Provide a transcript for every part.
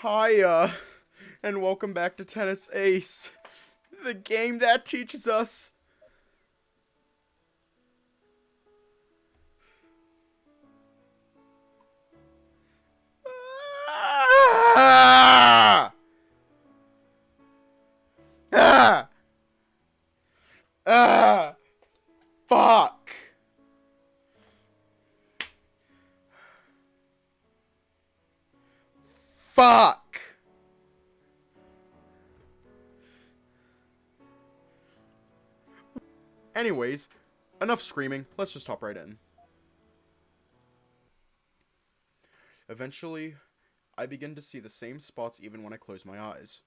Hiya, and welcome back to Tennis Ace, the game that teaches us. Ah! Ah! Ah! Fuck! Fuck! Anyways, enough screaming. Let's just hop right in. Eventually, I begin to see the same spots even when I close my eyes,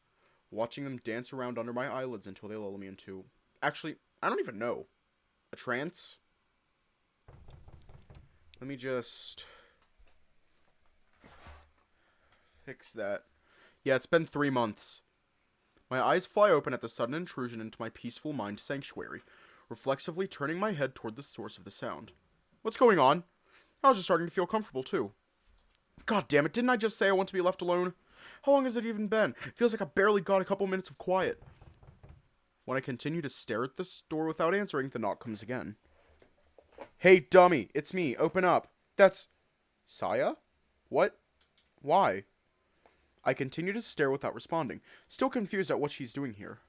watching them dance around under my eyelids until they lull me into... Actually, I don't even know. A trance? Let me just... fix that. Yeah, it's been 3 months. My eyes fly open at the sudden intrusion into my peaceful mind sanctuary, reflexively turning my head toward the source of the sound. What's going on? I was just starting to feel comfortable, too. God damn it, didn't I just say I want to be left alone? How long has it even been? It feels like I barely got a couple minutes of quiet. When I continue to stare at this door without answering, the knock comes again. Hey, dummy, it's me, open up. That's... Saya? What? Why? I continue to stare without responding, still confused at what she's doing here.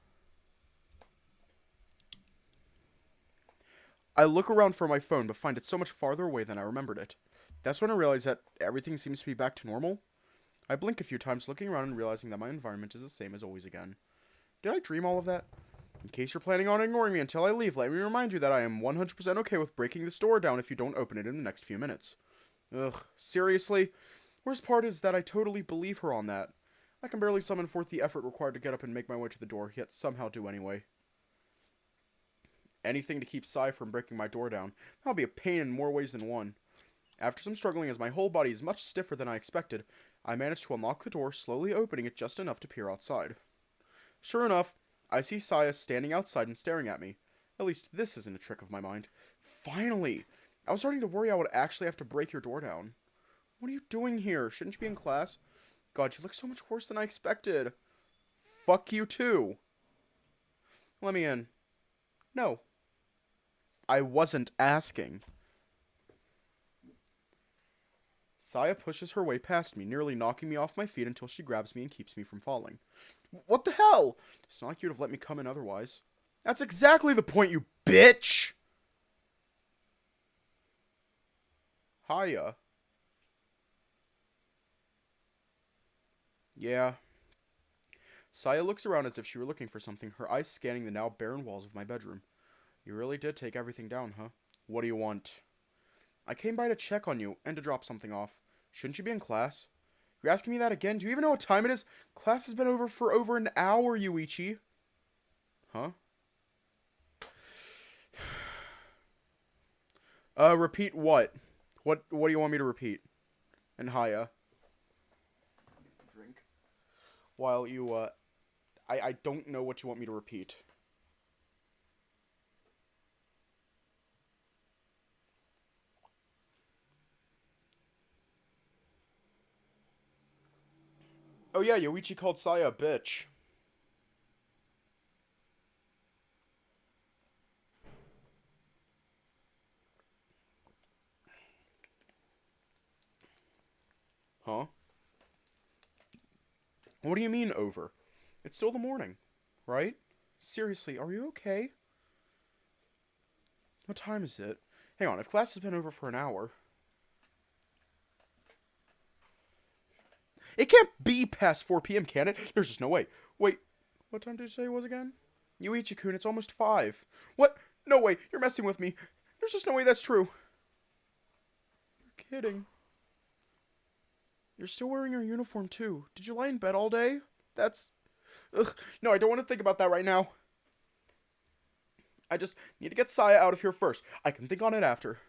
I look around for my phone, but find it so much farther away than I remembered it. That's when I realize that everything seems to be back to normal. I blink a few times, looking around and realizing that my environment is the same as always again. Did I dream all of that? In case you're planning on ignoring me until I leave, let me remind you that I am 100% okay with breaking this door down if you don't open it in the next few minutes. Ugh, seriously? Worst part is that I totally believe her on that. I can barely summon forth the effort required to get up and make my way to the door, yet somehow do anyway. Anything to keep Sai from breaking my door down. That'll be a pain in more ways than one. After some struggling, as my whole body is much stiffer than I expected, I managed to unlock the door, slowly opening it just enough to peer outside. Sure enough, I see Saya standing outside and staring at me. At least this isn't a trick of my mind. Finally! I was starting to worry I would actually have to break your door down. What are you doing here? Shouldn't you be in class? God, you look so much worse than I expected. Fuck you too. Let me in. No. I wasn't asking. Saya pushes her way past me, nearly knocking me off my feet until she grabs me and keeps me from falling. What the hell? It's not like you'd have let me come in otherwise. That's exactly the point, you bitch! Hiya. Yeah. Saya looks around as if she were looking for something, her eyes scanning the now barren walls of my bedroom. You really did take everything down, huh? What do you want? I came by to check on you, and to drop something off. Shouldn't you be in class? You're asking me that again? Do you even know what time it is? Class has been over for over an hour, Yuuichi. Huh? Repeat what? What do you want me to repeat? And hiya. Drink. While you, I don't know what you want me to repeat. Oh yeah, Yuuichi called Saya a bitch. Huh? What do you mean over? It's still the morning, right? Seriously, are you okay? What time is it? Hang on, if class has been over for an hour... It can't be past 4 p.m., can it? There's just no way. Wait, what time did you say it was again? Yuichi-kun, it's almost 5. What? No way, you're messing with me. There's just no way that's true. You're kidding. You're still wearing your uniform, too. Did you lie in bed all day? That's... Ugh, no, I don't want to think about that right now. I just need to get Saya out of here first. I can think on it after.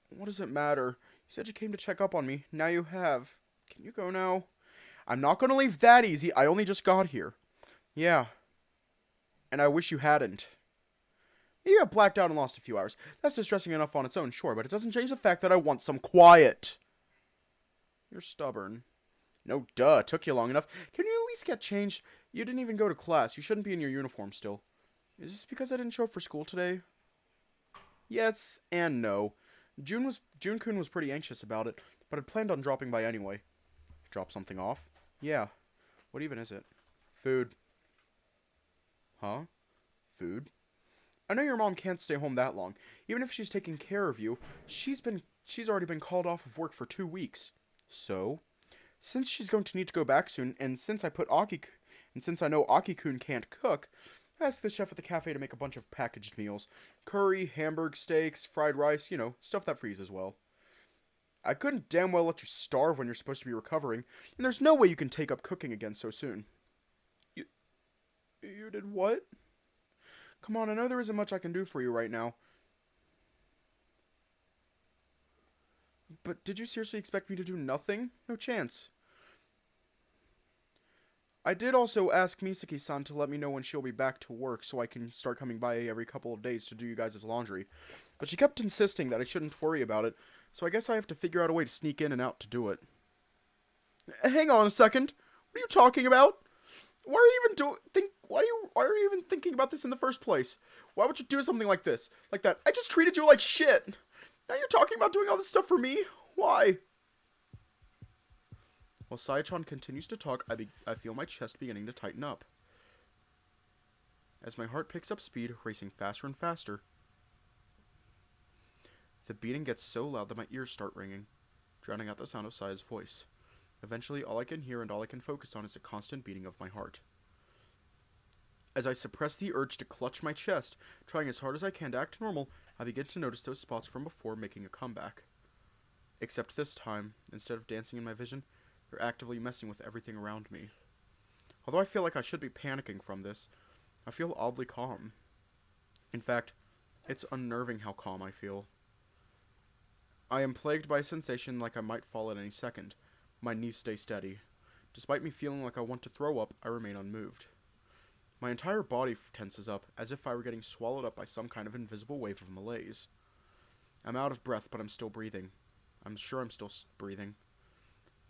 What does it matter? You said you came to check up on me. Now you have. Can you go now? I'm not going to leave that easy. I only just got here. Yeah. And I wish you hadn't. You got blacked out and lost a few hours. That's distressing enough on its own, sure, but it doesn't change the fact that I want some quiet. You're stubborn. No, duh, it took you long enough. Can you at least get changed? You didn't even go to class. You shouldn't be in your uniform still. Is this because I didn't show up for school today? Yes and no. June-kun was pretty anxious about it, but had planned on dropping by anyway. Drop something off? Yeah. What even is it? Food. Huh? Food? I know your mom can't stay home that long. Even if she's taking care of you, she's already been called off of work for 2 weeks. So, since she's going to need to go back soon, and since I know Aki-kun can't cook, I asked the chef at the cafe to make a bunch of packaged meals. Curry, hamburg steaks, fried rice, stuff that freezes well. I couldn't damn well let you starve when you're supposed to be recovering, and there's no way you can take up cooking again so soon. You did what? Come on, I know there isn't much I can do for you right now. But did you seriously expect me to do nothing? No chance. I did also ask Misaki-san to let me know when she'll be back to work so I can start coming by every couple of days to do you guys' laundry. But she kept insisting that I shouldn't worry about it, so I guess I have to figure out a way to sneak in and out to do it. Hang on a second. What are you talking about? Why are you even thinking about this in the first place? Why would you do something like this? Like that? I just treated you like shit. Now you're talking about doing all this stuff for me? Why? While Saya-chan continues to talk, I feel my chest beginning to tighten up. As my heart picks up speed, racing faster and faster, the beating gets so loud that my ears start ringing, drowning out the sound of Saya's voice. Eventually, all I can hear and all I can focus on is the constant beating of my heart. As I suppress the urge to clutch my chest, trying as hard as I can to act normal, I begin to notice those spots from before making a comeback. Except this time, instead of dancing in my vision, they're actively messing with everything around me. Although I feel like I should be panicking from this, I feel oddly calm. In fact, it's unnerving how calm I feel. I am plagued by a sensation like I might fall at any second. My knees stay steady. Despite me feeling like I want to throw up, I remain unmoved. My entire body tenses up, as if I were getting swallowed up by some kind of invisible wave of malaise. I'm out of breath, but I'm still breathing. I'm sure I'm still breathing.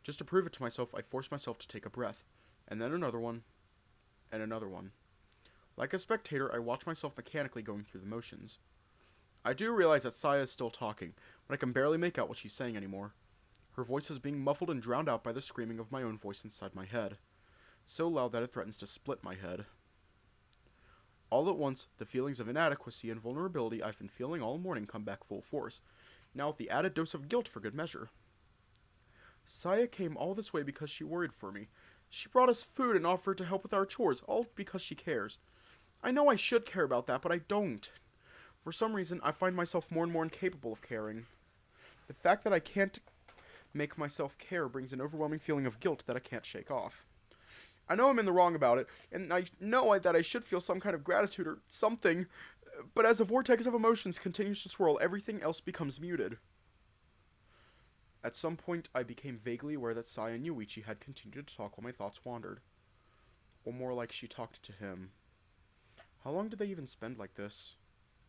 Just to prove it to myself, I force myself to take a breath, and then another one, and another one. Like a spectator, I watch myself mechanically going through the motions. I do realize that Saya is still talking, but I can barely make out what she's saying anymore. Her voice is being muffled and drowned out by the screaming of my own voice inside my head, so loud that it threatens to split my head. All at once, the feelings of inadequacy and vulnerability I've been feeling all morning come back full force, now with the added dose of guilt for good measure. Saya came all this way because she worried for me. She brought us food and offered to help with our chores, all because she cares. I know I should care about that, but I don't. For some reason, I find myself more and more incapable of caring. The fact that I can't make myself care brings an overwhelming feeling of guilt that I can't shake off. I know I'm in the wrong about it, and I know that I should feel some kind of gratitude or something, but as a vortex of emotions continues to swirl, everything else becomes muted. At some point, I became vaguely aware that Saya and Yuuichi had continued to talk while my thoughts wandered. Or more like she talked to him. How long did they even spend like this?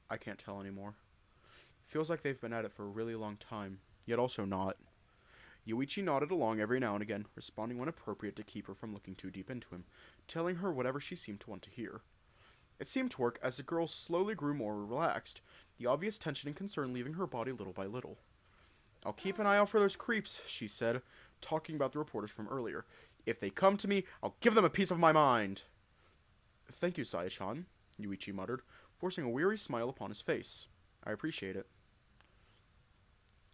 I can't tell anymore. It feels like they've been at it for a really long time, yet also not. Yuuichi nodded along every now and again, responding when appropriate to keep her from looking too deep into him, telling her whatever she seemed to want to hear. It seemed to work as the girl slowly grew more relaxed, the obvious tension and concern leaving her body little by little. I'll keep an eye out for those creeps, she said, talking about the reporters from earlier. If they come to me, I'll give them a piece of my mind. Thank you, Saya-chan, Yuuichi muttered, forcing a weary smile upon his face. I appreciate it.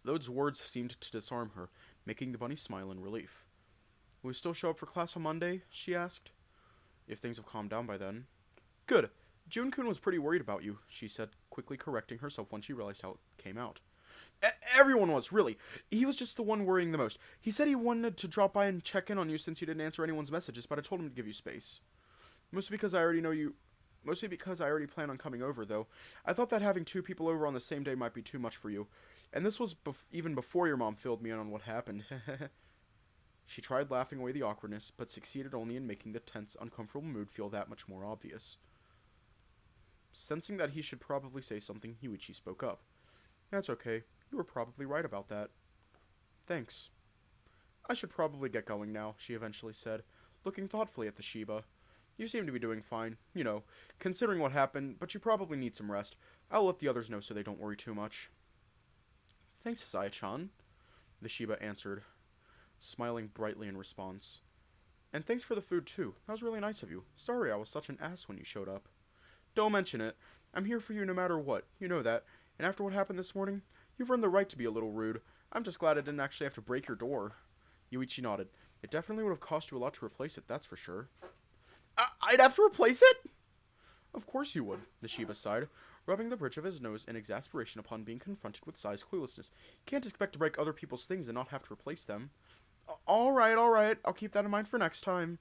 Those words seemed to disarm her, making the bunny smile in relief. Will you still show up for class on Monday? She asked. If things have calmed down by then. Good. June-kun was pretty worried about you, she said, quickly correcting herself when she realized how it came out. Everyone was, really. He was just the one worrying the most. He said he wanted to drop by and check in on you since you didn't answer anyone's messages, but I told him to give you space. Mostly because I already plan on coming over, though. I thought that having 2 people over on the same day might be too much for you. And this was even before your mom filled me in on what happened. She tried laughing away the awkwardness, but succeeded only in making the tense, uncomfortable mood feel that much more obvious. Sensing that he should probably say something, Yuuichi spoke up. That's okay. You were probably right about that. Thanks. I should probably get going now, she eventually said, looking thoughtfully at the Shiba. You seem to be doing fine, considering what happened, but you probably need some rest. I'll let the others know so they don't worry too much. Thanks, Saya-chan, the Shiba answered, smiling brightly in response. And thanks for the food, too. That was really nice of you. Sorry I was such an ass when you showed up. Don't mention it. I'm here for you no matter what. You know that. And after what happened this morning, you've earned the right to be a little rude. I'm just glad I didn't actually have to break your door. Yuichi nodded. It definitely would have cost you a lot to replace it, that's for sure. I'd have to replace it? Of course you would, the Shiba sighed, rubbing the bridge of his nose in exasperation upon being confronted with Sai's cluelessness. You can't expect to break other people's things and not have to replace them. Alright. I'll keep that in mind for next time.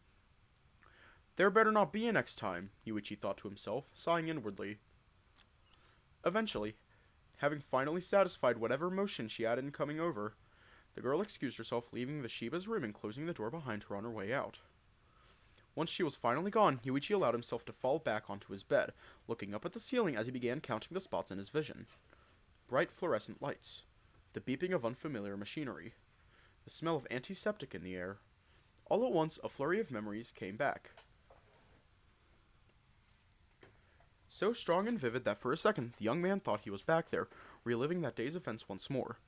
There better not be a next time, Yuichi thought to himself, sighing inwardly. Eventually, having finally satisfied whatever emotion she had in coming over, the girl excused herself, leaving the Shiba's room and closing the door behind her on her way out. Once she was finally gone, Yuichi allowed himself to fall back onto his bed, looking up at the ceiling as he began counting the spots in his vision. Bright fluorescent lights, the beeping of unfamiliar machinery, the smell of antiseptic in the air. All at once, a flurry of memories came back. So strong and vivid that for a second, the young man thought he was back there, reliving that day's events once more.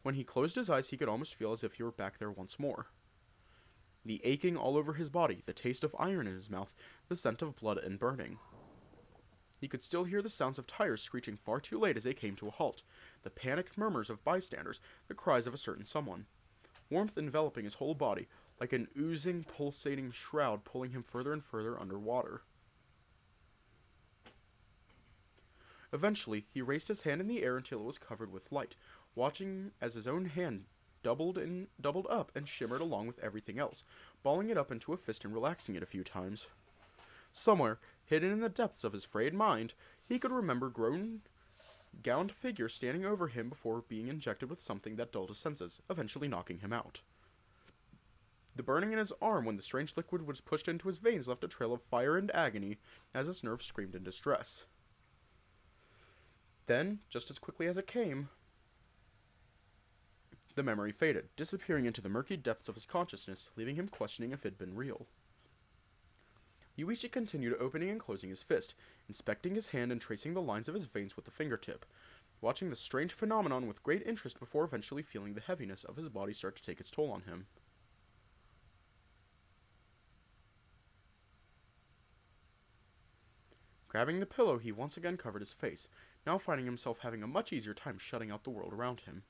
When he closed his eyes, he could almost feel as if he were back there once more. The aching all over his body, the taste of iron in his mouth, the scent of blood and burning. He could still hear the sounds of tires screeching far too late as they came to a halt, the panicked murmurs of bystanders, the cries of a certain someone. Warmth enveloping his whole body, like an oozing, pulsating shroud pulling him further and further underwater. Eventually, he raised his hand in the air until it was covered with light, watching as his own hand doubled up and shimmered along with everything else, balling it up into a fist and relaxing it a few times. Somewhere, hidden in the depths of his frayed mind, he could remember gowned figure standing over him before being injected with something that dulled his senses, eventually knocking him out. The burning in his arm when the strange liquid was pushed into his veins left a trail of fire and agony as his nerves screamed in distress. Then, just as quickly as it came, the memory faded, disappearing into the murky depths of his consciousness, leaving him questioning if it had been real. Yuichi continued opening and closing his fist, inspecting his hand and tracing the lines of his veins with the fingertip, watching the strange phenomenon with great interest before eventually feeling the heaviness of his body start to take its toll on him. Grabbing the pillow, he once again covered his face, now finding himself having a much easier time shutting out the world around him.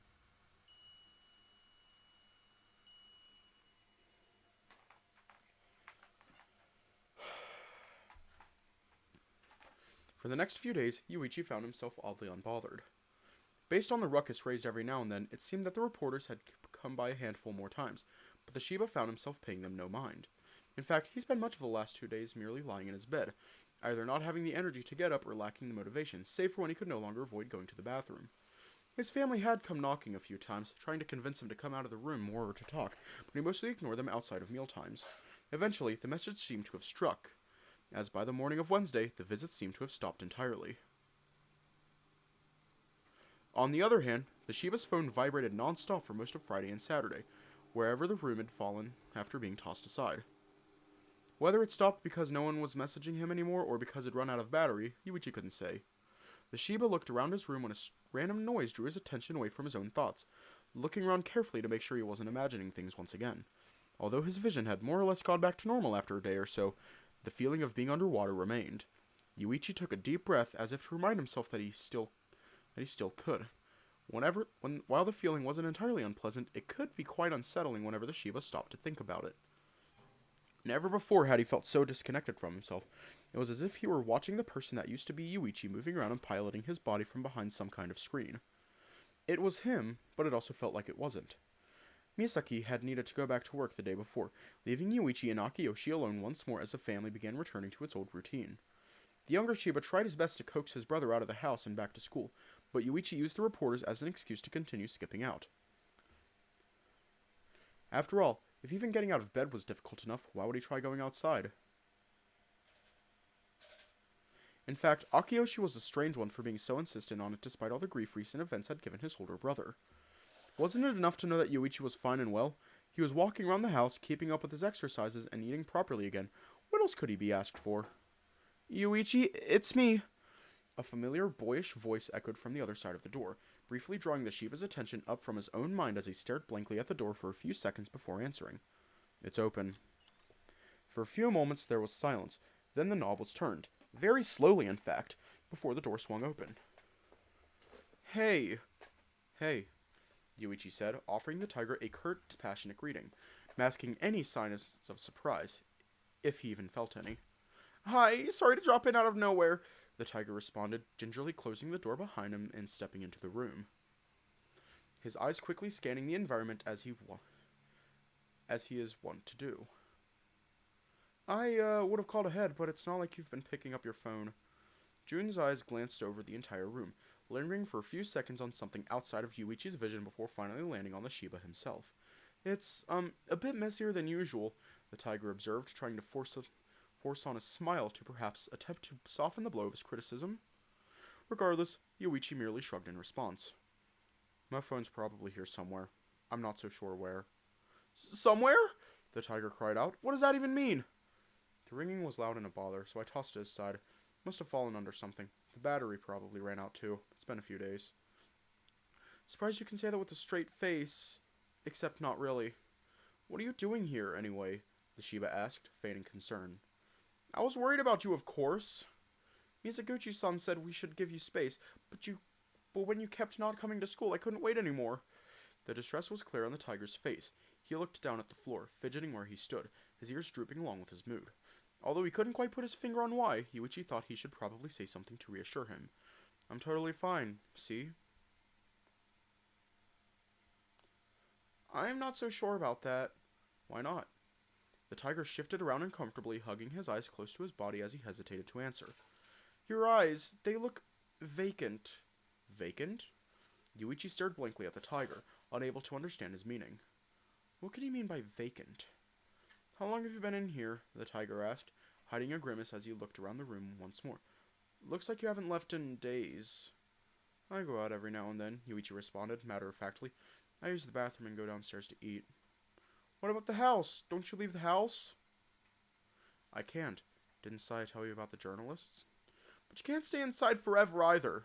For the next few days, Yuichi found himself oddly unbothered. Based on the ruckus raised every now and then, it seemed that the reporters had come by a handful more times, but the Shiba found himself paying them no mind. In fact, he spent much of the last 2 days merely lying in his bed, either not having the energy to get up or lacking the motivation, save for when he could no longer avoid going to the bathroom. His family had come knocking a few times, trying to convince him to come out of the room more or to talk, but he mostly ignored them outside of mealtimes. Eventually, the message seemed to have struck, as by the morning of Wednesday, the visits seemed to have stopped entirely. On the other hand, the Shiba's phone vibrated non-stop for most of Friday and Saturday, wherever the room had fallen after being tossed aside. Whether it stopped because no one was messaging him anymore or because it run out of battery, Yuichi couldn't say. The Shiba looked around his room when a random noise drew his attention away from his own thoughts, looking around carefully to make sure he wasn't imagining things once again. Although his vision had more or less gone back to normal after a day or so, the feeling of being underwater remained. Yuichi took a deep breath as if to remind himself that he still could. While the feeling wasn't entirely unpleasant, it could be quite unsettling whenever the Shiba stopped to think about it. Never before had he felt so disconnected from himself. It was as if he were watching the person that used to be Yuichi moving around and piloting his body from behind some kind of screen. It was him, but it also felt like it wasn't. Misaki had needed to go back to work the day before, leaving Yuichi and Akiyoshi alone once more as the family began returning to its old routine. The younger Shiba tried his best to coax his brother out of the house and back to school, but Yuichi used the reporters as an excuse to continue skipping out. After all, if even getting out of bed was difficult enough, why would he try going outside? In fact, Akiyoshi was a strange one for being so insistent on it despite all the grief recent events had given his older brother. Wasn't it enough to know that Yuichi was fine and well? He was walking around the house, keeping up with his exercises, and eating properly again. What else could he be asked for? Yuichi, it's me. A familiar, boyish voice echoed from the other side of the door, briefly drawing the Shiba's attention up from his own mind as he stared blankly at the door for a few seconds before answering. It's open. For a few moments there was silence. Then the knob was turned, very slowly in fact, before the door swung open. Hey, Yuichi said, offering the tiger a curt, passionate greeting, masking any signs of surprise, if he even felt any. Hi, sorry to drop in out of nowhere, the tiger responded, gingerly closing the door behind him and stepping into the room. His eyes quickly scanning the environment as he is wont to do. I would have called ahead, but it's not like you've been picking up your phone. Jun's eyes glanced over the entire room, lingering for a few seconds on something outside of Yuichi's vision before finally landing on the Shiba himself. It's, a bit messier than usual, the tiger observed, trying to force on a smile to perhaps attempt to soften the blow of his criticism. Regardless, Yuichi merely shrugged in response. My phone's probably here somewhere. I'm not so sure where. Somewhere? The tiger cried out. What does that even mean? The ringing was loud and a bother, so I tossed it aside. Must have fallen under something. The battery probably ran out too. It's been a few days. Surprised you can say that with a straight face. Except not really. What are you doing here, anyway? The Shiba asked, feigning concern. I was worried about you, of course. Miyazaguchi-san said we should give you space, but when you kept not coming to school, I couldn't wait anymore. The distress was clear on the tiger's face. He looked down at the floor, fidgeting where he stood, his ears drooping along with his mood. Although he couldn't quite put his finger on why, Yuichi thought he should probably say something to reassure him. I'm totally fine, see? I'm not so sure about that. Why not? The tiger shifted around uncomfortably, hugging his eyes close to his body as he hesitated to answer. Your eyes, they look vacant. Vacant? Yuichi stared blankly at the tiger, unable to understand his meaning. What could he mean by vacant? How long have you been in here? The tiger asked, hiding a grimace as he looked around the room once more. Looks like you haven't left in days. I go out every now and then, Yuichi responded, matter-of-factly. I use the bathroom and go downstairs to eat. What about the house? Don't you leave the house? I can't. Didn't Saya tell you about the journalists? But you can't stay inside forever either.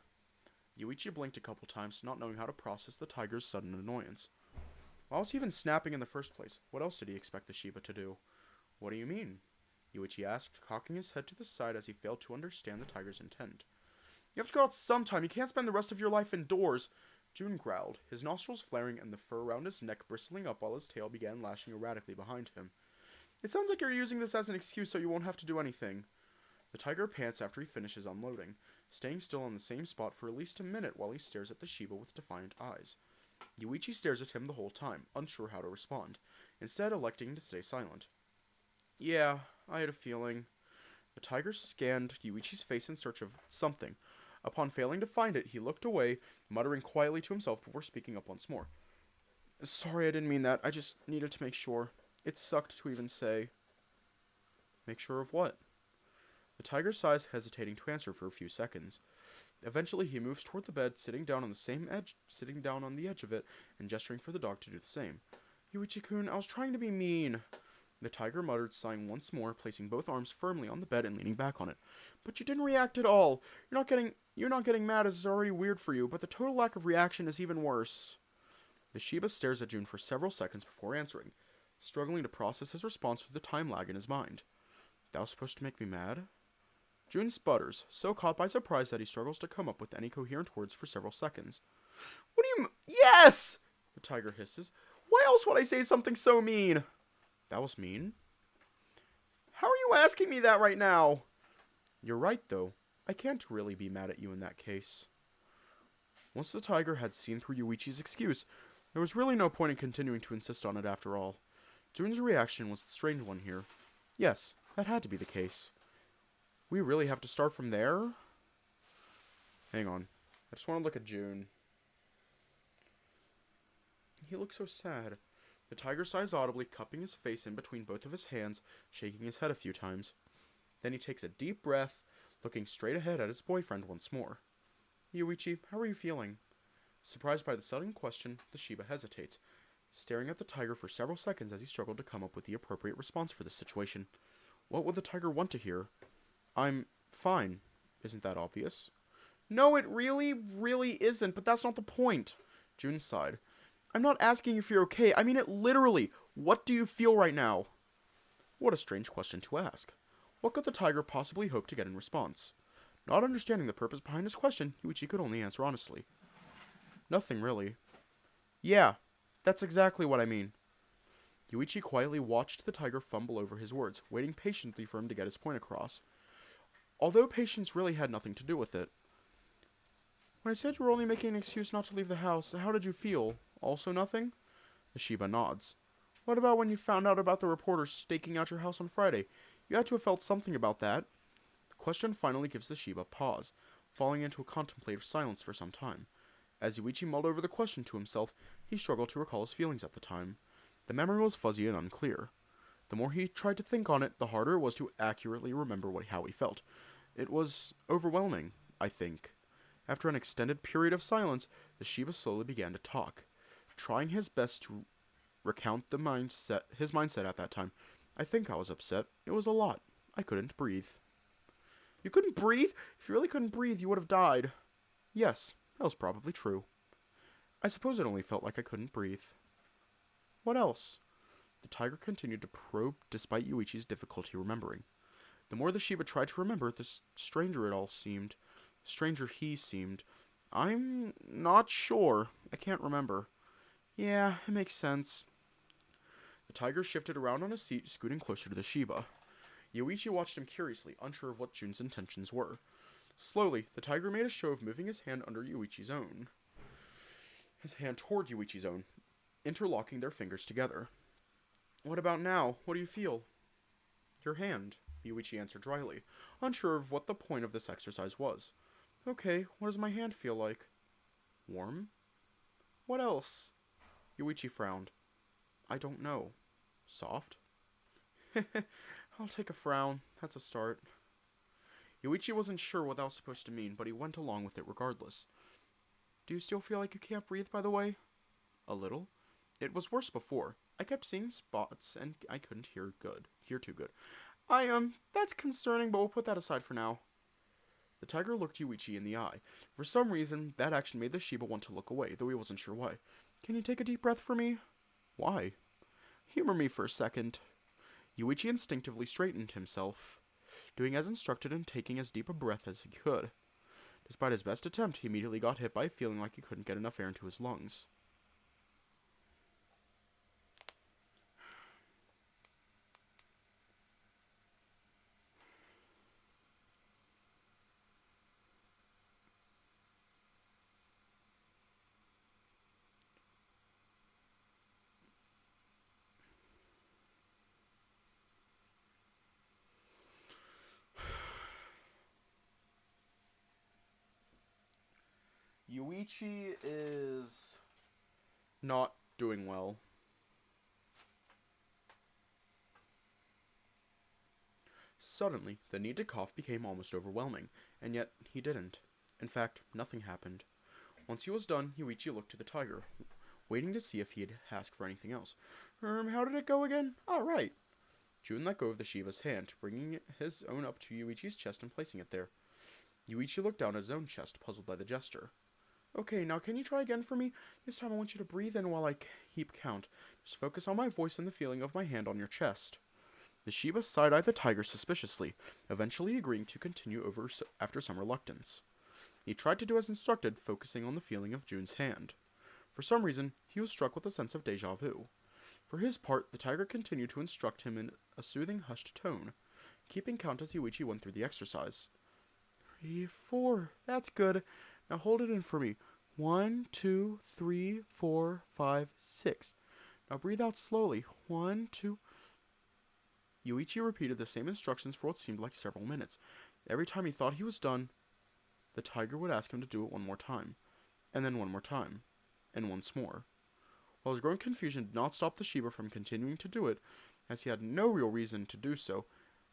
Yuichi blinked a couple times, not knowing how to process the tiger's sudden annoyance. Why was he even snapping in the first place? What else did he expect the Shiba to do? What do you mean? Yuichi asked, cocking his head to the side as he failed to understand the tiger's intent. You have to go out sometime. You can't spend the rest of your life indoors. Jun growled, his nostrils flaring and the fur around his neck bristling up while his tail began lashing erratically behind him. It sounds like you're using this as an excuse so you won't have to do anything. The tiger pants after he finishes unloading, staying still on the same spot for at least a minute while he stares at the Shiba with defiant eyes. Yuichi stares at him the whole time, unsure how to respond, instead electing to stay silent. Yeah, I had a feeling. The tiger scanned Yuichi's face in search of something. Upon failing to find it, he looked away, muttering quietly to himself before speaking up once more. Sorry, I didn't mean that. I just needed to make sure. It sucked to even say. Make sure of what? The tiger sighs, hesitating to answer for a few seconds. Eventually, he moves toward the bed, sitting down on the edge of it, and gesturing for the dog to do the same. Yuichi-kun, I was trying to be mean. The tiger muttered, sighing once more, placing both arms firmly on the bed and leaning back on it. But you didn't react at all. You're not getting mad as is already weird for you, but the total lack of reaction is even worse. The Shiba stares at Jun for several seconds before answering, struggling to process his response through the time lag in his mind. That was supposed to make me mad? Jun sputters, so caught by surprise that he struggles to come up with any coherent words for several seconds. What do you Yes! The tiger hisses. Why else would I say something so mean? That was mean? How are you asking me that right now? You're right, though. I can't really be mad at you in that case. Once the tiger had seen through Yuichi's excuse, there was really no point in continuing to insist on it after all. Jun's reaction was the strange one here. Yes, that had to be the case. We really have to start from there? Hang on. I just want to look at Jun. He looks so sad. The tiger sighs audibly, cupping his face in between both of his hands, shaking his head a few times. Then he takes a deep breath, looking straight ahead at his boyfriend once more. Yuichi, how are you feeling? Surprised by the sudden question, the Shiba hesitates, staring at the tiger for several seconds as he struggled to come up with the appropriate response for this situation. What would the tiger want to hear? I'm fine. Isn't that obvious? No, it really isn't, but that's not the point. June sighed. I'm not asking if you're okay. I mean it literally. What do you feel right now? What a strange question to ask. What could the tiger possibly hope to get in response? Not understanding the purpose behind his question, Yuuichi could only answer honestly. Nothing really. Yeah, that's exactly what I mean. Yuuichi quietly watched the tiger fumble over his words, waiting patiently for him to get his point across. Although patience really had nothing to do with it. When I said you were only making an excuse not to leave the house, how did you feel? Also nothing? The Shiba nods. What about when you found out about the reporters staking out your house on Friday? You had to have felt something about that. The question finally gives the Shiba pause, falling into a contemplative silence for some time. As Yuuichi mulled over the question to himself, he struggled to recall his feelings at the time. The memory was fuzzy and unclear. The more he tried to think on it, the harder it was to accurately remember how he felt. It was overwhelming, I think. After an extended period of silence, the Shiba slowly began to talk, trying his best to recount his mindset at that time. I think I was upset. It was a lot. I couldn't breathe. You couldn't breathe? If you really couldn't breathe, you would have died. Yes, that was probably true. I suppose it only felt like I couldn't breathe. What else? The tiger continued to probe despite Yuichi's difficulty remembering. The more the Shiba tried to remember, the stranger he seemed. I'm not sure. I can't remember. Yeah, it makes sense. The tiger shifted around on his seat, scooting closer to the Shiba. Yuichi watched him curiously, unsure of what Jun's intentions were. Slowly, the tiger made a show of moving his hand under Yuichi's own. His hand toward Yuichi's own, interlocking their fingers together. What about now? What do you feel? Your hand, Yuichi answered dryly, unsure of what the point of this exercise was. Okay, what does my hand feel like? Warm? What else? Yuichi frowned. I don't know. Soft? I'll take a frown. That's a start. Yuichi wasn't sure what that was supposed to mean, but he went along with it regardless. Do you still feel like you can't breathe, by the way? A little. It was worse before. I kept seeing spots, and I couldn't hear too good. That's concerning, but we'll put that aside for now. The tiger looked Yuichi in the eye. For some reason, that action made the Shiba want to look away, though he wasn't sure why. Can you take a deep breath for me? Why? Humor me for a second. Yuichi instinctively straightened himself, doing as instructed and taking as deep a breath as he could. Despite his best attempt, he immediately got hit by feeling like he couldn't get enough air into his lungs. Yuichi is not doing well. Suddenly, the need to cough became almost overwhelming, and yet he didn't. In fact, nothing happened. Once he was done, Yuichi looked to the tiger, waiting to see if he'd ask for anything else. How did it go again? All right. Jun let go of the Shiba's hand, bringing his own up to Yuichi's chest and placing it there. Yuichi looked down at his own chest, puzzled by the gesture. Okay, now can you try again for me? This time I want you to breathe in while I keep count. Just focus on my voice and the feeling of my hand on your chest. The Shiba side-eyed the tiger suspiciously, eventually agreeing to continue after some reluctance. He tried to do as instructed, focusing on the feeling of Jun's hand. For some reason, he was struck with a sense of déjà vu. For his part, the tiger continued to instruct him in a soothing, hushed tone, keeping count as Yuichi went through the exercise. 3, 4, that's good. Now hold it in for me. 1, 2, 3, 4, 5, 6. Now breathe out slowly. 1, 2... Yuichi repeated the same instructions for what seemed like several minutes. Every time he thought he was done, the tiger would ask him to do it one more time, and then one more time, and once more. While his growing confusion did not stop the Shiba from continuing to do it, as he had no real reason to do so,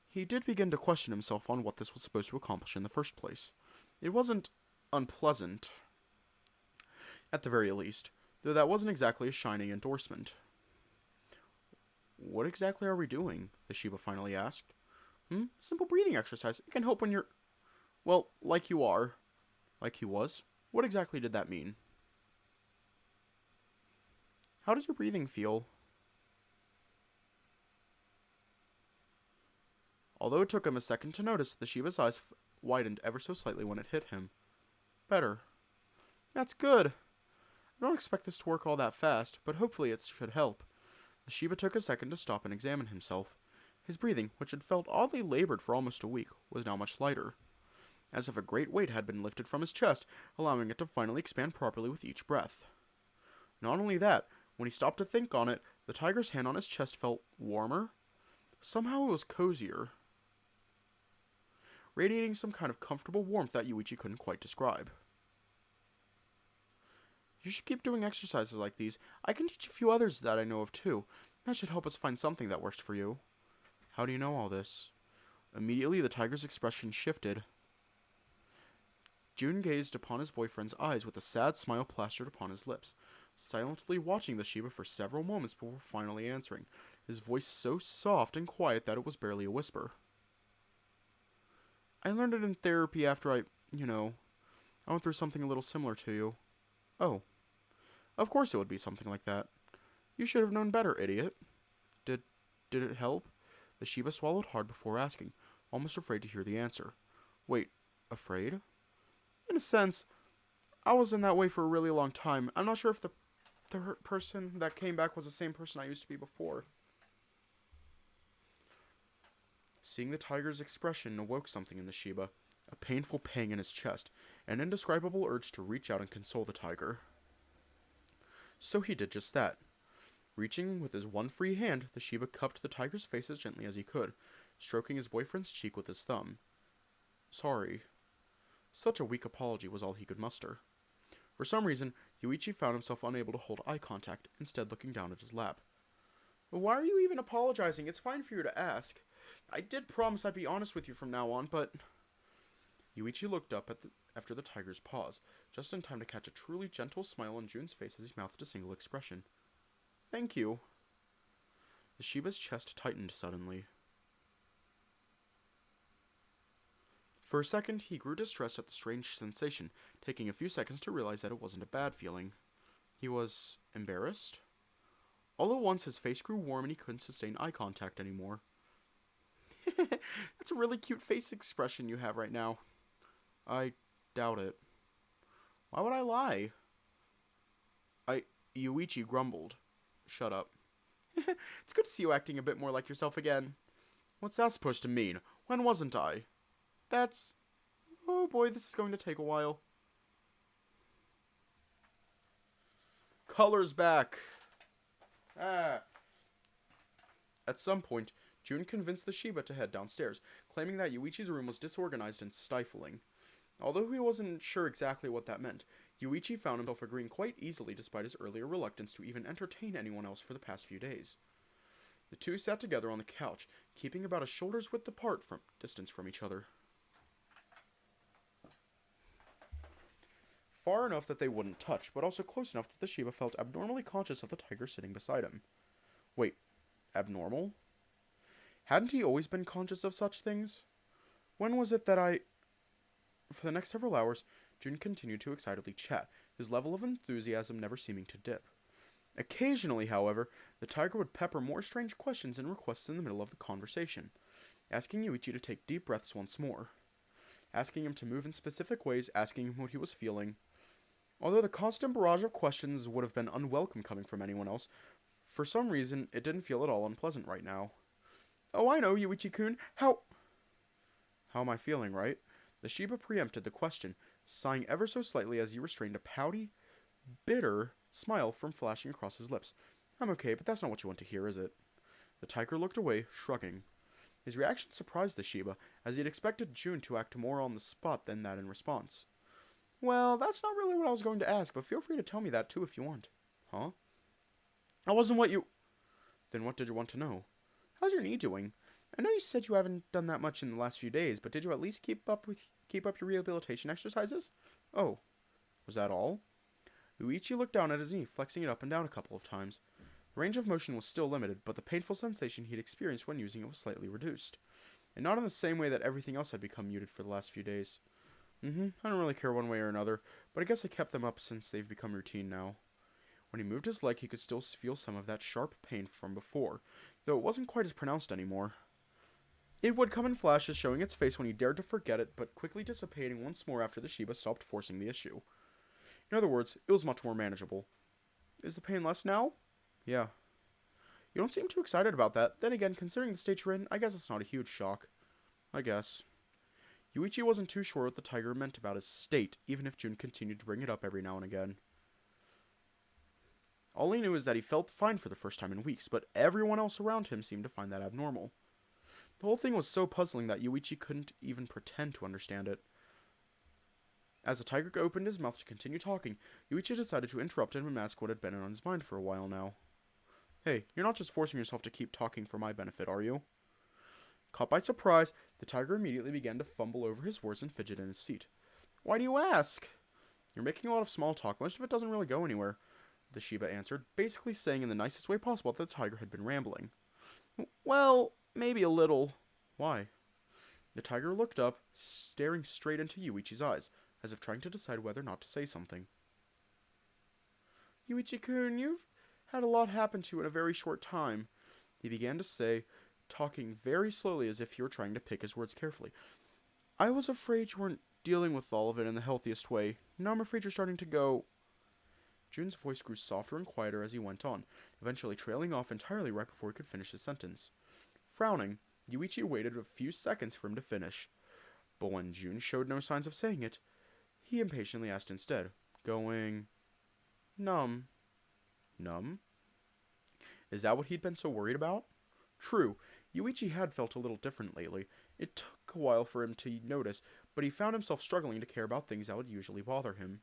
he did begin to question himself on what this was supposed to accomplish in the first place. It wasn't unpleasant. At the very least, though that wasn't exactly a shining endorsement. What exactly are we doing? The Shiba finally asked. Simple breathing exercise. It can help when you're... Well, like you are. Like he was? What exactly did that mean? How does your breathing feel? Although it took him a second to notice, the Shiba's eyes widened ever so slightly when it hit him. Better. That's good. I don't expect this to work all that fast, but hopefully it should help. The Shiba took a second to stop and examine himself. His breathing, which had felt oddly labored for almost a week, was now much lighter, as if a great weight had been lifted from his chest, allowing it to finally expand properly with each breath. Not only that, when he stopped to think on it, the tiger's hand on his chest felt warmer. Somehow it was cozier, radiating some kind of comfortable warmth that Yuuichi couldn't quite describe. You should keep doing exercises like these. I can teach a few others that I know of too. That should help us find something that works for you. How do you know all this? Immediately, the tiger's expression shifted. Jun gazed upon his boyfriend's eyes with a sad smile plastered upon his lips, silently watching the Shiba for several moments before finally answering, his voice so soft and quiet that it was barely a whisper. I learned it in therapy after I went through something a little similar to you. Oh. Of course it would be something like that. You should have known better, idiot. Did it help? The Shiba swallowed hard before asking, almost afraid to hear the answer. Wait, afraid? In a sense, I was in that way for a really long time. I'm not sure if the person that came back was the same person I used to be before. Seeing the tiger's expression awoke something in the Shiba, a painful pang in his chest, an indescribable urge to reach out and console the tiger. So he did just that. Reaching with his one free hand, the Shiba cupped the tiger's face as gently as he could, stroking his boyfriend's cheek with his thumb. Sorry. Such a weak apology was all he could muster. For some reason, Yuuichi found himself unable to hold eye contact, instead looking down at his lap. Why are you even apologizing? It's fine for you to ask. I did promise I'd be honest with you from now on, but... Yuuichi looked up after the tiger's pause, just in time to catch a truly gentle smile on Jun's face as he mouthed a single expression. Thank you. The Shiba's chest tightened suddenly. For a second, he grew distressed at the strange sensation, taking a few seconds to realize that it wasn't a bad feeling. He was embarrassed? All at once, his face grew warm and he couldn't sustain eye contact anymore. That's a really cute face expression you have right now. I doubt it. Why would I lie? Yuuichi grumbled. Shut up. It's good to see you acting a bit more like yourself again. What's that supposed to mean? When wasn't I? That's... Oh boy, this is going to take a while. Color's back. At some point, Jun convinced the Shiba to head downstairs, claiming that Yuichi's room was disorganized and stifling. Although he wasn't sure exactly what that meant, Yuuichi found himself agreeing quite easily despite his earlier reluctance to even entertain anyone else for the past few days. The two sat together on the couch, keeping about a shoulder's width apart from distance from each other. Far enough that they wouldn't touch, but also close enough that the Shiba felt abnormally conscious of the tiger sitting beside him. Wait, abnormal? Hadn't he always been conscious of such things? When was it that For the next several hours, Jun continued to excitedly chat, his level of enthusiasm never seeming to dip. Occasionally, however, the tiger would pepper more strange questions and requests in the middle of the conversation, asking Yuuichi to take deep breaths once more, asking him to move in specific ways, asking him what he was feeling. Although the constant barrage of questions would have been unwelcome coming from anyone else, for some reason, it didn't feel at all unpleasant right now. Oh, I know, Yuuichi-kun. How am I feeling, right? The Shiba preempted the question, sighing ever so slightly as he restrained a pouty, bitter smile from flashing across his lips. I'm okay, but that's not what you want to hear, is it? The tiger looked away, shrugging. His reaction surprised the Shiba, as he had expected Jun to act more on the spot than that in response. Well, that's not really what I was going to ask, but feel free to tell me that too if you want. Huh? That wasn't what you... Then what did you want to know? How's your knee doing? I know you said you haven't done that much in the last few days, but did you at least keep up your rehabilitation exercises? Oh, was that all? Yuichi looked down at his knee, flexing it up and down a couple of times. The range of motion was still limited, but the painful sensation he'd experienced when using it was slightly reduced. And not in the same way that everything else had become muted for the last few days. I don't really care one way or another, but I guess I kept them up since they've become routine now. When he moved his leg, he could still feel some of that sharp pain from before, though it wasn't quite as pronounced anymore. It would come in flashes, showing its face when he dared to forget it, but quickly dissipating once more after the Shiba stopped forcing the issue. In other words, it was much more manageable. Is the pain less now? Yeah. You don't seem too excited about that. Then again, considering the state you're in, I guess it's not a huge shock. I guess. Yuichi wasn't too sure what the tiger meant about his state, even if Jun continued to bring it up every now and again. All he knew is that he felt fine for the first time in weeks, but everyone else around him seemed to find that abnormal. The whole thing was so puzzling that Yuichi couldn't even pretend to understand it. As the tiger opened his mouth to continue talking, Yuichi decided to interrupt him and ask what had been on his mind for a while now. Hey, you're not just forcing yourself to keep talking for my benefit, are you? Caught by surprise, the tiger immediately began to fumble over his words and fidget in his seat. Why do you ask? You're making a lot of small talk. Most of it doesn't really go anywhere, the Shiba answered, basically saying in the nicest way possible that the tiger had been rambling. Well, maybe a little. Why? The tiger looked up, staring straight into Yuichi's eyes, as if trying to decide whether or not to say something. Yuichi-kun, you've had a lot happen to you in a very short time, he began to say, talking very slowly as if he were trying to pick his words carefully. I was afraid you weren't dealing with all of it in the healthiest way. Now I'm afraid you're starting to go... Jun's voice grew softer and quieter as he went on, eventually trailing off entirely right before he could finish his sentence. Frowning, Yuichi waited a few seconds for him to finish. But when Jun showed no signs of saying it, he impatiently asked instead, going... Numb. Numb? Is that what he'd been so worried about? True, Yuichi had felt a little different lately. It took a while for him to notice, but he found himself struggling to care about things that would usually bother him.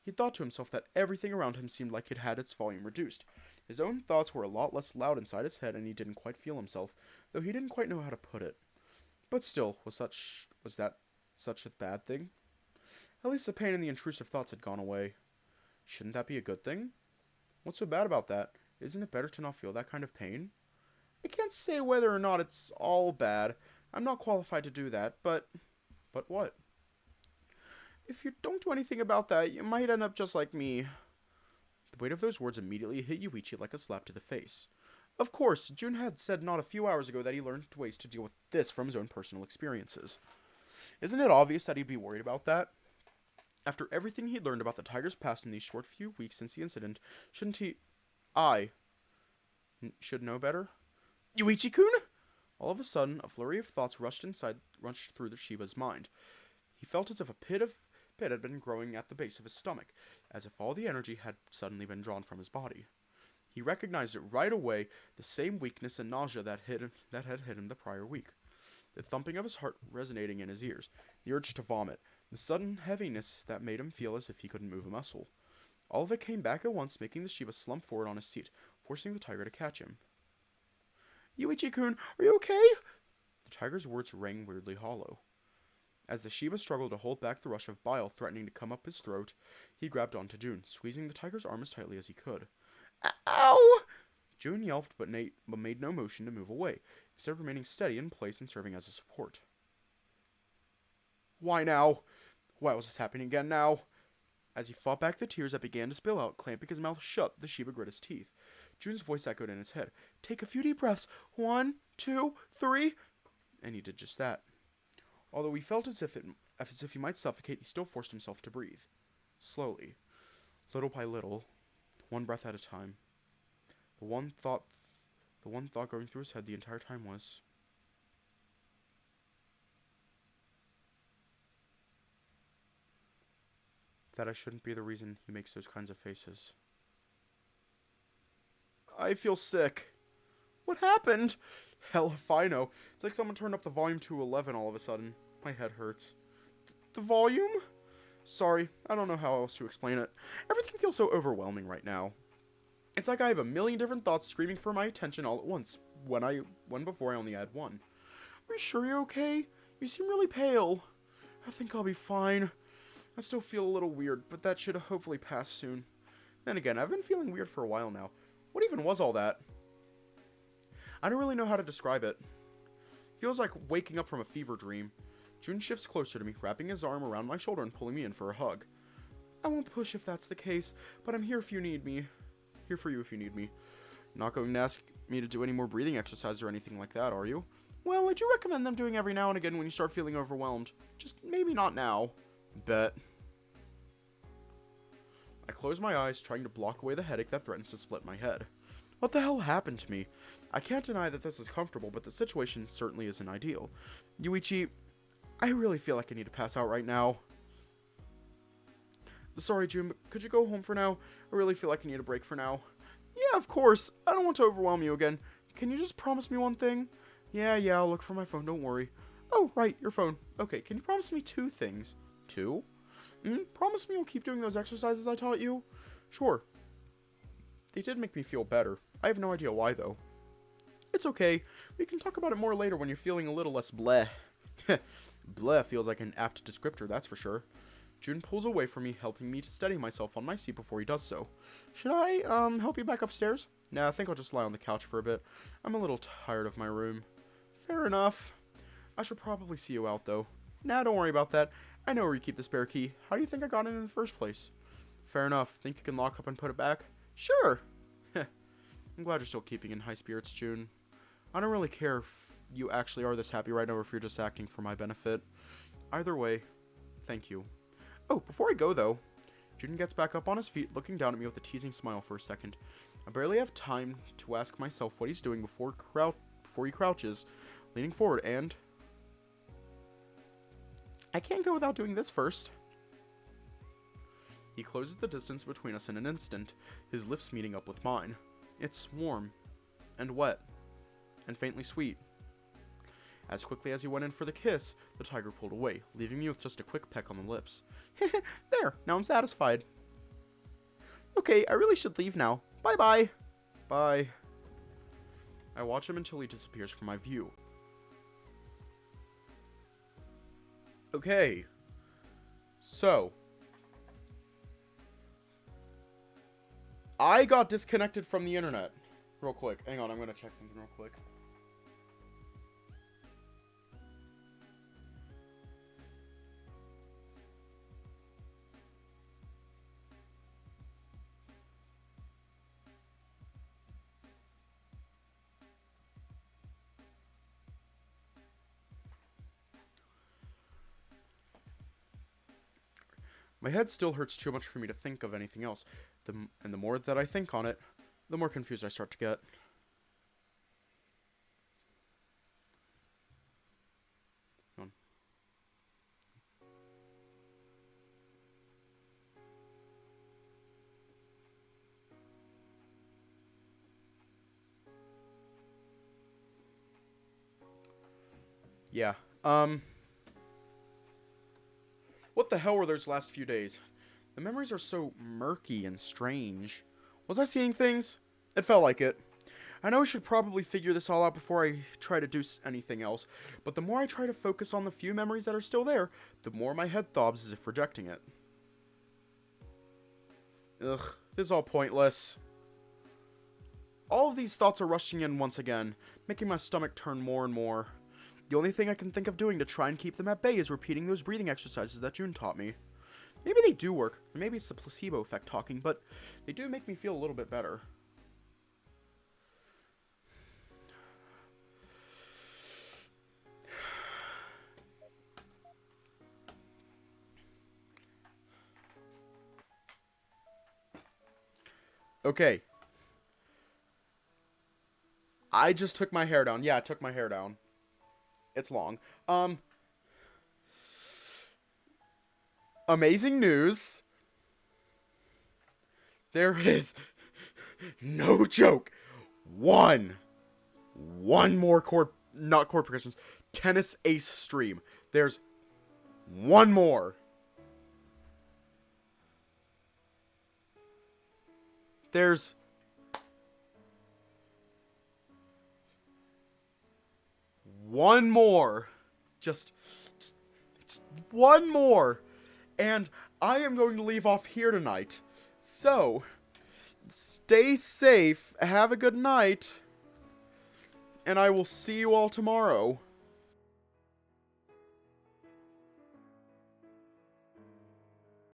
He thought to himself that everything around him seemed like it had its volume reduced. His own thoughts were a lot less loud inside his head, and he didn't quite feel himself, though he didn't quite know how to put it. But still, was that such a bad thing? At least the pain and the intrusive thoughts had gone away. Shouldn't that be a good thing? What's so bad about that? Isn't it better to not feel that kind of pain? I can't say whether or not it's all bad. I'm not qualified to do that, but... But what? If you don't do anything about that, you might end up just like me. The weight of those words immediately hit Yuichi like a slap to the face. Of course, Jun had said not a few hours ago that he learned ways to deal with this from his own personal experiences. Isn't it obvious that he'd be worried about that? After everything he'd learned about the tiger's past in these short few weeks since the incident, shouldn't he... should know better? Yuichi-kun? All of a sudden, a flurry of thoughts rushed through the Shiba's mind. He felt as if a pit had been growing at the base of his stomach, as if all the energy had suddenly been drawn from his body. He recognized it right away, the same weakness and nausea that had hit him the prior week. The thumping of his heart resonating in his ears, the urge to vomit, the sudden heaviness that made him feel as if he couldn't move a muscle. All of it came back at once, making the Shiba slump forward on his seat, forcing the tiger to catch him. Yuichi-kun, are you okay? The tiger's words rang weirdly hollow. As the Shiba struggled to hold back the rush of bile threatening to come up his throat, he grabbed onto Jun, squeezing the tiger's arm as tightly as he could. Ow! Jun yelped but made no motion to move away, instead of remaining steady in place and serving as a support. Why now? Why was this happening again now? As he fought back the tears that began to spill out, clamping his mouth shut, the Shiba grit his teeth. Jun's voice echoed in his head. Take a few deep breaths. 1, 2, 3. And he did just that. Although he felt as if he might suffocate, he still forced himself to breathe. Slowly. Little by little. One breath at a time. The one thought going through his head the entire time was... that I shouldn't be the reason he makes those kinds of faces. I feel sick. What happened? Hell if I know. It's like someone turned up the volume to 11 all of a sudden. My head hurts. The volume? Sorry, I don't know how else to explain it. Everything feels so overwhelming right now. It's like I have a million different thoughts screaming for my attention all at once, when before I only had one. Are you sure you're okay? You seem really pale. I think I'll be fine. I still feel a little weird, but that should hopefully pass soon. Then again, I've been feeling weird for a while now. What even was all that? I don't really know how to describe it. Feels like waking up from a fever dream. Jun shifts closer to me, wrapping his arm around my shoulder and pulling me in for a hug. I won't push if that's the case, but I'm here if you need me. Here for you if you need me. Not going to ask me to do any more breathing exercises or anything like that, are you? Well, I do recommend them doing every now and again when you start feeling overwhelmed. Just maybe not now. Bet. I close my eyes, trying to block away the headache that threatens to split my head. What the hell happened to me? I can't deny that this is comfortable, but the situation certainly isn't ideal. Yuuichi, I really feel like I need to pass out right now. Sorry, Jun, but could you go home for now? I really feel like I need a break for now. Yeah, of course. I don't want to overwhelm you again. Can you just promise me one thing? Yeah, I'll look for my phone, don't worry. Oh, right, your phone. Okay, can you promise me 2 things? 2? Promise me you'll keep doing those exercises I taught you? Sure. They did make me feel better. I have no idea why, though. It's okay. We can talk about it more later when you're feeling a little less bleh. Bleh feels like an apt descriptor, that's for sure. Jun pulls away from me, helping me to steady myself on my seat before he does so. Should I, help you back upstairs? Nah, I think I'll just lie on the couch for a bit. I'm a little tired of my room. Fair enough. I should probably see you out, though. Nah, don't worry about that. I know where you keep the spare key. How do you think I got it in the first place? Fair enough. Think you can lock up and put it back? Sure. I'm glad you're still keeping in high spirits, Jun. I don't really care if you actually are this happy right now or if you're just acting for my benefit. Either way, thank you. Oh, before I go, though, Jun gets back up on his feet, looking down at me with a teasing smile for a second. I barely have time to ask myself what he's doing before he crouches, leaning forward, and... I can't go without doing this first. He closes the distance between us in an instant, his lips meeting up with mine. It's warm, and wet, and faintly sweet. As quickly as he went in for the kiss, the tiger pulled away, leaving me with just a quick peck on the lips. There, now I'm satisfied. Okay, I really should leave now. Bye-bye. Bye. I watch him until he disappears from my view. Okay. So. I got disconnected from the internet. Real quick. Hang on, I'm going to check something real quick. My head still hurts too much for me to think of anything else, and the more that I think on it, the more confused I start to get. Hang on. Yeah, what the hell were those last few days? The memories are so murky and strange. Was I seeing things? It felt like it. I know I should probably figure this all out before I try to do anything else, but the more I try to focus on the few memories that are still there, the more my head throbs as if rejecting it. Ugh, this is all pointless. All of these thoughts are rushing in once again, making my stomach turn more and more. The only thing I can think of doing to try and keep them at bay is repeating those breathing exercises that Jun taught me. Maybe they do work, or maybe it's the placebo effect talking, but they do make me feel a little bit better. Okay. I just took my hair down. Yeah, I took my hair down. It's long. Amazing news. There is, no joke, one more not chord progressions, tennis ace stream. There's one more. There's one more. Just one more. And I am going to leave off here tonight. So, stay safe, have a good night, and I will see you all tomorrow.